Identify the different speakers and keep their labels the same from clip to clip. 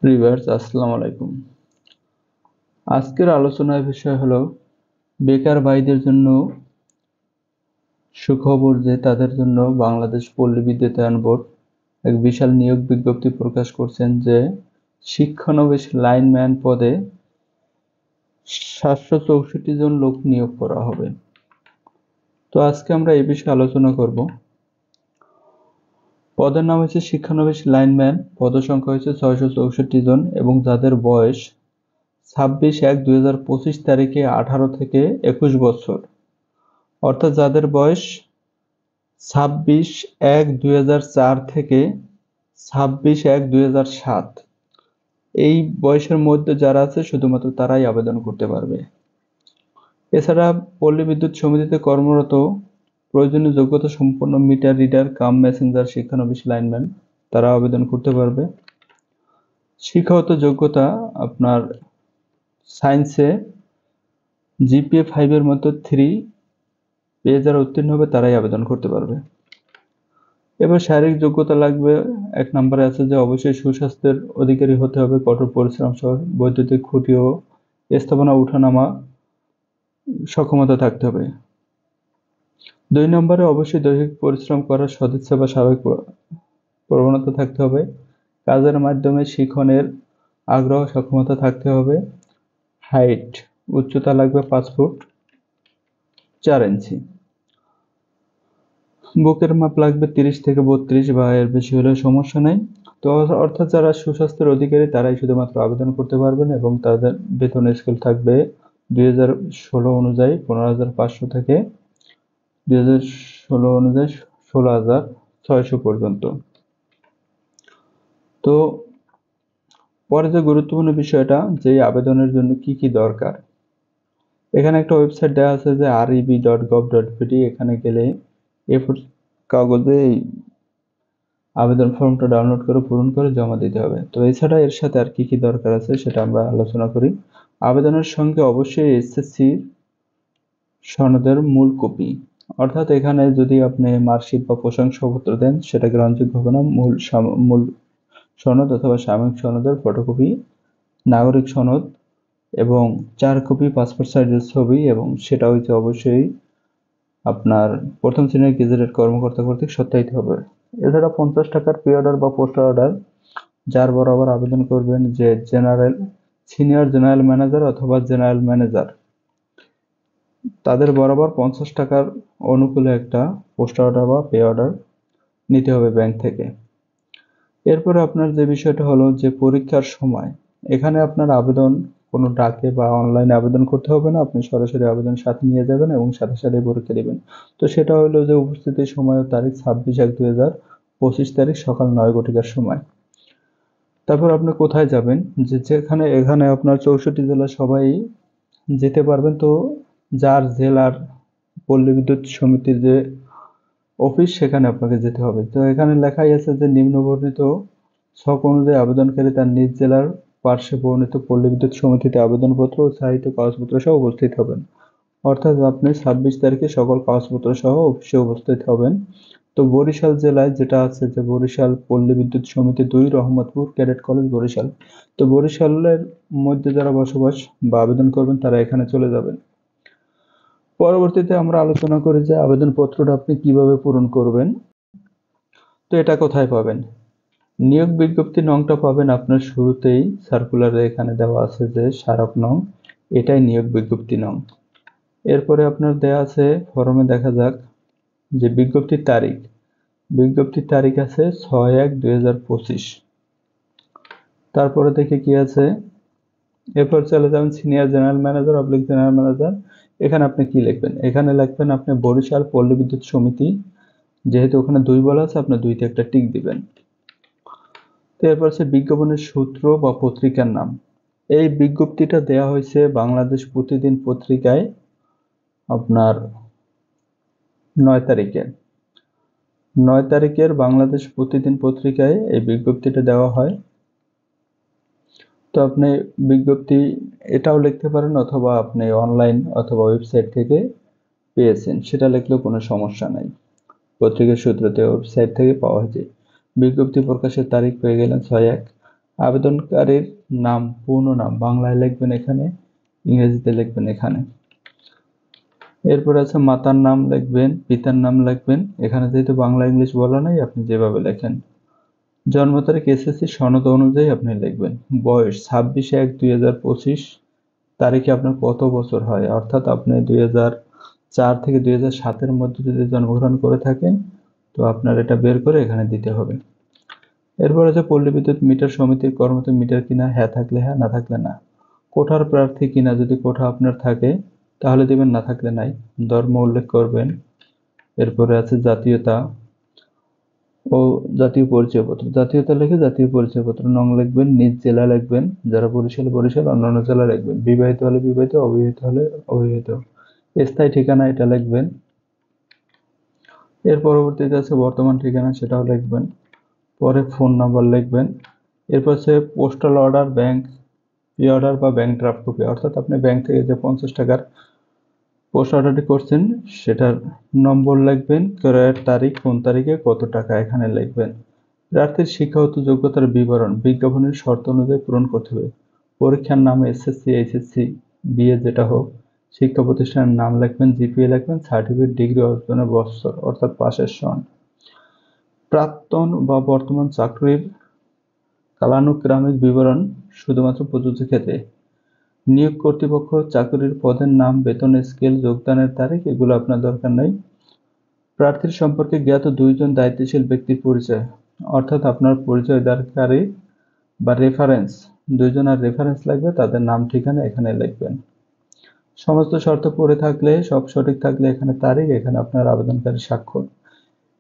Speaker 1: Viewers আসসালামু আলাইকুম। আজকের আলোচনার বিষয় হলো বেকার ভাইদের জন্য সুখবর যে তাদের জন্য বাংলাদেশ পল্লী বিদ্যুতায়ন বোর্ড এক বিশাল নিয়োগ বিজ্ঞপ্তি প্রকাশ করছেন যে শিক্ষানবিশ লাইনম্যান পদে ৭৬৪ জন লোক নিয়োগ করা হবে। তো আজকে আমরা এই বিষয়ে আলোচনা করব। পদের নাম হচ্ছে শিক্ষানবিশ লাইনম্যান, পদসংখ্যা হচ্ছে ৬৬৪ জন এবং যাদের বয়স ২৬/১/২০২৫ তারিখে ১৮ থেকে ২১ বছর, অর্থাৎ যাদের বয়স ২৬/১/২০০৪ থেকে ২৬/১/২০০৭ এই বয়সের মধ্যে যারা আছে শুধুমাত্র তারাই আবেদন করতে পারবে। এছাড়া পল্লী বিদ্যুৎ সমিতিতে কর্মরত প্রয়োজনীয় যোগ্যতা সম্পন্ন মিটার রিডার কাম মেসেঞ্জার শিক্ষানবিশ লাইনম্যান তারা আবেদন করতে পারবে। শিক্ষাগত যোগ্যতা আপনার সায়েন্সে জিপিএ 5 এর মধ্যে 3 পেয়ে যারা উত্তীর্ণ হবে তারাই আবেদন করতে পারবে। এবার শারীরিক যোগ্যতা লাগবে। ১ নম্বরে আছে যে অবশ্যই সুস্বাস্থ্যের অধিকারী হতে হবে, কঠোর পরিশ্রম সহ বৈদ্যুতিক খুঁটি ও স্থাপনা উঠানামা সক্ষমতা থাকতে হবে। ২ নম্বরে অবশ্যই দৈহিক পরিশ্রম করার সদিচ্ছা বা স্বাভাবিক প্রবণতা থাকতে হবে। কাজের মাধ্যমে শিখনের আগ্রহ সক্ষমতা থাকতে হবে। হাইট উচ্চতা লাগবে ৫ ফুট ৪ ইঞ্চি। বুকের মাপ লাগবে ৩০ থেকে ৩২ বা এর বেশি হলে সমস্যা নেই। তো অর্থাৎ যারা সুস্বাস্থ্যের অধিকারী তারাই শুধুমাত্র আবেদন করতে পারবেন এবং তাদের বেতন স্কেল থাকবে ২০১৬ অনুযায়ী ১৫,৫০০ থেকে ২০১৬ অনুযায়ী ১৬,৬০০ পর্যন্ত। তো পরে যে গুরুত্বপূর্ণ বিষয়টা যে আবেদনের জন্য কি কি দরকার, এখানে একটা ওয়েবসাইট দেওয়া আছে যে reb.gov.bd, এখানে গেলে A4 কাগজে এই আবেদন ফর্মটা ডাউনলোড করে পূরণ করে জমা দিতে হবে। তো এছাড়া এর সাথে আর কি কি দরকার আছে সেটা আমরা আলোচনা করি। আবেদনের সঙ্গে অবশ্যই এসএসসি সনদের মূল কপি, অর্থাৎ এখানে যদি আপনি মার্কশিট বা প্রশংসাপত্র দেন সেটা গ্রহণযোগ্য হবে না। মূল সনদ অথবা সাময়িক সনদের ফটোকপি, নাগরিক সনদ এবং ৪ কপি পাসপোর্ট সাইজের ছবি, এবং সেটা হইতে অবশ্যই আপনার প্রথম শ্রেণীর গেজেটেড কর্মকর্তা কর্তৃক সত্যায়িত হবে। এছাড়া ৫০ টাকার পে অর্ডার বা পোস্টার অর্ডার যার বরাবর আবেদন করবেন যে সিনিয়র জেনারেল ম্যানেজার অথবা জেনারেল ম্যানেজার, তাদের বরাবর ৫০ টাকার অনুকূলে একটা পোস্টার অর্ডার বা পে অর্ডার নিতে হবে ব্যাংক থেকে। এরপরে আপনার যে বিষয়টা হলো যে পরীক্ষার সময়, এখানে আপনার আবেদন কোনো ডাকে বা অনলাইনে আবেদন করতে হবে না, আপনি সরাসরি আবেদন সাথে নিয়ে যাবেন এবং সাথে সাথে পরীক্ষা দিবেন। তো সেটা হলো যে উপস্থিতির সময় ও তারিখ ২৬/১/২০২৫ তারিখ সকাল ৯ ঘটিকার সময়। তারপর আপনি কোথায় যাবেন, যে এখানে আপনার ৬৪ জেলা সবাই যেতে পারবেন। তো যার জেলার পল্লী বিদ্যুৎ সমিতির যে অফিস সেখানে আপনাকে যেতে হবে। তো এখানে লেখাই আছে যে নিম্নবর্ণিত ছক অনুযায়ী আবেদনকারী তার নিজ জেলার পার্শ্বে বর্ণিত পল্লী বিদ্যুৎ সমিতিতে আবেদনপত্র ও সাহিত্য কাগজপত্র সহ উপস্থিত হবেন। অর্থাৎ আপনি ২৬ তারিখে সকল কাগজপত্র সহ অফিসে উপস্থিত হবেন। তো বরিশাল জেলায় যেটা আছে যে বরিশাল পল্লী বিদ্যুৎ সমিতি ২ রহমতপুর ক্যাডেট কলেজ বরিশাল। তো বরিশালের মধ্যে যারা বসবাস বা আবেদন করবেন তারা এখানে চলে যাবেন। পরবর্তীতে আমরা আলোচনা করি যে আবেদনপত্রটা আপনি কিভাবে পূরণ করবেন। তো এটা কোথায় পাবেন? নিয়োগ বিজ্ঞপ্তি নংটা পাবেন আপনার শুরুতেই, সার্কুলারে এখানে দেওয়া আছে যে স্মারক নং, এটাই নিয়োগ বিজ্ঞপ্তি নং। এরপরে আপনার দেয়া আছে ফরমে, দেখা যাক যে বিজ্ঞপ্তির তারিখ আছে ৬/১/২০২৫। তারপরে দেখে কি আছে, এরপর চলে যাবেন senior general manager general manager. এখানে আপনি কি লিখবেন? এখানে লিখবেন আপনি বরিশাল পল্লী বিদ্যুৎ সমিতি, যেহেতু ওখানে ২ বলা আছে আপনি ২ তে একটা টিক দিবেন। তো এরপর হচ্ছে বিজ্ঞাপনের সূত্র বা পত্রিকার নাম। এই বিজ্ঞপ্তিটা দেয়া হয়েছে বাংলাদেশ প্রতিদিন পত্রিকায় আপনার ৯ তারিখে। ৯ তারিখের বাংলাদেশ প্রতিদিন পত্রিকায় এই বিজ্ঞপ্তিটা দেওয়া হয়। তো আপনি বিজ্ঞপ্তি এটাও লিখতে পারেন অথবা আপনি অনলাইন অথবা ওয়েবসাইট থেকে পেয়েছেন সেটা লিখলেও কোনো সমস্যা নাই। পত্রিকার সূত্রতে ওয়েবসাইট থেকে পাওয়া যায়। বিজ্ঞপ্তি প্রকাশের তারিখ পেয়ে গেলেন ৬/১। আবেদনকারীর নাম, পূর্ণ নাম বাংলায় লিখবেন এখানে, ইংরেজিতে লিখবেন এখানে। এরপর আছে মাতার নাম লিখবেন, পিতার নাম লিখবেন এখানে, যেহেতু বাংলা ইংলিশ বলা নাই আপনি যেভাবে লেখেন। জন্ম তারিখ এসএসসি সনদ অনুযায়ী আপনি লিখবেন। বয়স 26/1/2025 তারিখে আপনার কত বছর হয়, অর্থাৎ আপনি 2004 থেকে 2007 মধ্যে যদি জন্মগ্রহণ করে থাকেন তো আপনার এটা বের করে এখানে দিতে হবে। এরপর আছে পল্লী বিদ্যুৎ মিটার সমিতির কর্মরত মিটার কিনা, হ্যাঁ থাকলে হ্যাঁ, না থাকলে না। কোঠার প্রার্থী কিনা, যদি কোঠা আপনার থাকে তাহলে দিবেন, না থাকলে নাই। ধর্ম উল্লেখ করবেন। এরপরে আছে জাতীয়তা ও জাতীয় পরিচয়পত্র, জাতীয়তা লিখে জাতীয় পরিচয়পত্র নং লিখবেন, নিজ জেলা লিখবেন, যারা বরিশাল বরিশাল, অন্যান্য জেলা লিখবেন, বিবাহিত হলে বিবাহিত, অবিবাহিত হলে অবিবাহিত। স্থায়ী ঠিকানা এটা লিখবেন। এর পরবর্তীতে আছে বর্তমান ঠিকানা, সেটাও লিখবেন। পরে ফোন নাম্বার লিখবেন। এরপর আছে postal order, bank pay order বা ব্যাংক ড্রাফট কপি, অর্থাৎ আপনি ব্যাংক থেকে যে 50 টাকার পোস্ট অর্ডারটি করছেন সেটার নম্বর লিখবেন, ক্রয়ের তারিখ, কোন তারিখে কত টাকা এখানে লিখবেন। প্রার্থীর শিক্ষাগত যোগ্যতার বিবরণ বিজ্ঞাপনের শর্ত অনুযায়ী পূরণ করতে হবে। পরীক্ষার নাম এসএসসি, এইচএসসি, বিএ যেটা হোক, শিক্ষা প্রতিষ্ঠানের নাম লিখবেন, জিপিএ লিখবেন, সার্টিফিকেট, ডিগ্রি অর্জনের বছর অর্থাৎ পাশের সন। প্রাক্তন বা বর্তমান চাকরির কালানুক্রমিক বিবরণ শুধুমাত্র প্রযোজ্য ক্ষেত্রে। নিয়োগ কর্তৃপক্ষ, চাকরির পদের নাম, বেতন স্কেল, যোগদানের তারিখ এগুলো আপনার দরকার নেই। প্রার্থীর সম্পর্কে জ্ঞাত 2 জন দায়িত্বশীল ব্যক্তির পরিচয়, অর্থাৎ আপনার পরিচয়দানকারী বা রেফারেন্স, 2 জনের রেফারেন্স লাগবে, তাদের নাম ঠিকানা এখানে লিখবেন। সমস্ত শর্ত পড়ে থাকলে, সব সঠিক থাকলে এখানে তারিখ, এখানে আপনার আবেদনকারী স্বাক্ষর।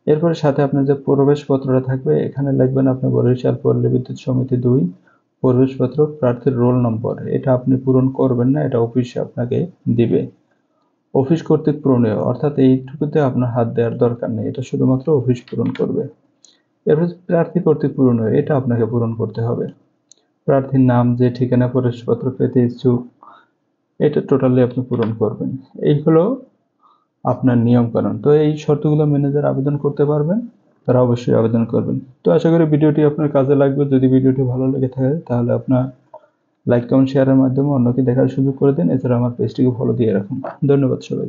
Speaker 1: এরপরে সাথে আপনার যে প্রবেশপত্রটা থাকবে এখানে লিখবেন আপনার বরিশাল পল্লী বিদ্যুৎ সমিতি 2 প্রবেশপত্র, প্রার্থীর রোল নম্বর, এটা আপনি পূরণ করবেন না, এটা অফিসে আপনাকে দিবে, অফিস কর্তৃক পূরণীয়, অর্থাৎ এইটুকুতে আপনার হাত দেওয়ার দরকার নেই, এটা শুধুমাত্র অফিস পূরণ করবে। এরপর প্রার্থী কর্তৃক পূরণীয়, এটা আপনাকে পূরণ করতে হবে। প্রার্থীর নাম, যে ঠিকানা প্রবেশপত্র পেতে ইচ্ছুক, এটা টোটালি আপনি পূরণ করবেন। এইগুলো আপনার নিয়ম কানুন। তো এই শর্তগুলো মেনে যারা আবেদন করতে পারবেন তারা অবশ্যই আবেদন করবেন। তো আশা করি ভিডিওটি আপনার কাজে লাগবে। যদি ভিডিওটি ভালো লেগে থাকে তাহলে আপনার লাইক, কমেন্ট, শেয়ারের মাধ্যমে অন্যকে দেখার সুযোগ করে দিন। এছাড়া আমার পেজটিকে ফলো দিয়ে রাখুন। ধন্যবাদ সবাই।